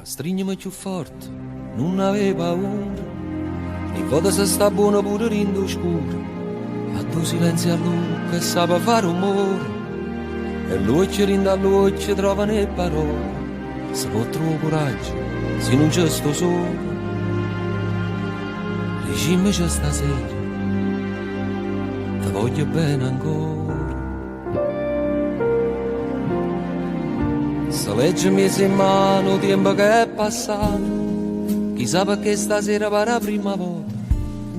Strignimi più forte, non avevo paura. E volta se sta buono pure rindo scuro. A tu silenzio a lui che sa fare rumore. E lui ci rinda a lui ci trova le parole. Se può trovare coraggio, se non c'è sto solo. Dicimi c'è stasera, ti voglio bene ancora. Se leggimi in mano, tempo che è passato. Chissà perché stasera per la prima volta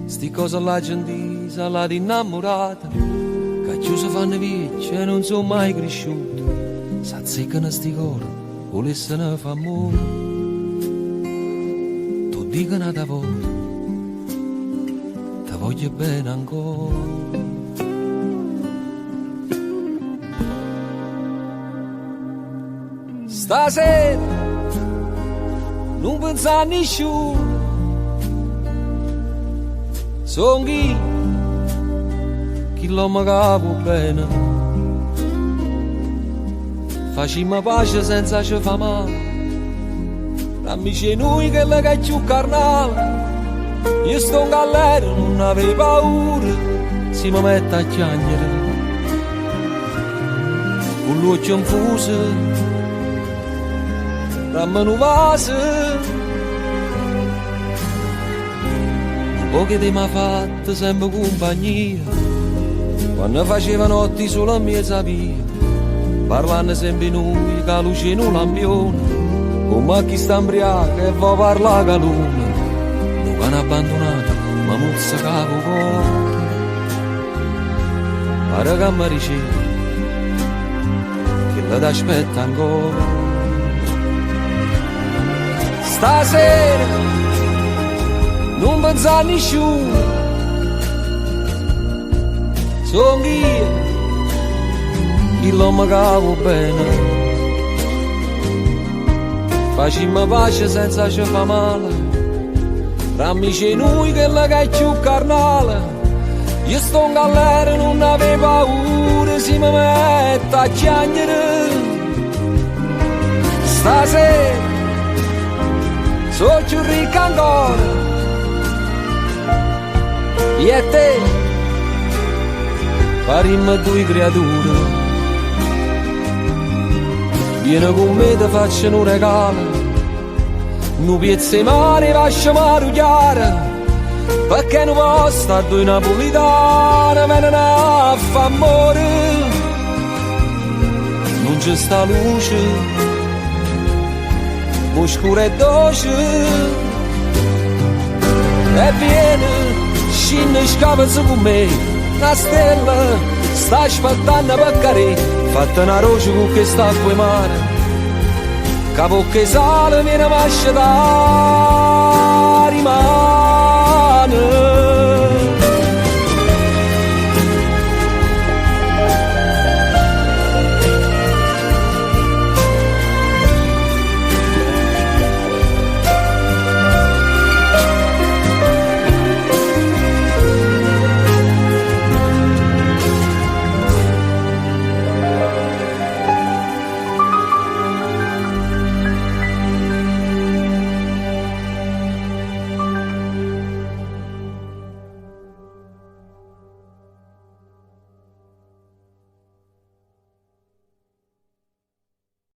sti cose alla gente salata innamorata che ci si fanno vecchi e non sono mai cresciuti s'azzeccano sti cori volessero fa amore tu dica un'altra volta ti voglio bene ancora. Stasera non pensa a nessuno, sono chi lo magavo bene, facciamo pace senza ci fa male, amici noi che le che più carnale, io sto in galera non avevo paura, si mi mette a chiagnere, con l'occhio infuso. Ramma nu vase un po' che ti m'ha fatto sempre compagnia quando faceva notti solo a mia via parlando sempre noi che la luce in un lampione come chi sta imbriaca e va parla con luna non hanno abbandonato ma muzza capo cuore pare che mi riceve che la ti aspetta ancora. Stasera non pensa a nessuno, sono io, chi lo magavo bene, facciamo pace senza ci fa male, tra amici noi che la che è più carnale, io sto in galera non avevo paura, si mi mette a chiagnere, stasera sono più ricca ancora io e te faremmo due creature vieni con me ti faccio un regalo un pezzo di mare lasciamo rugliare perché non posso a due napolitane vengono a fa amore non c'è sta luce oscura e dolce e viene scende scava su con me una stella sta aspettando per carì fatta una roce con questa acqua mare capo che sale viene mascia da rimane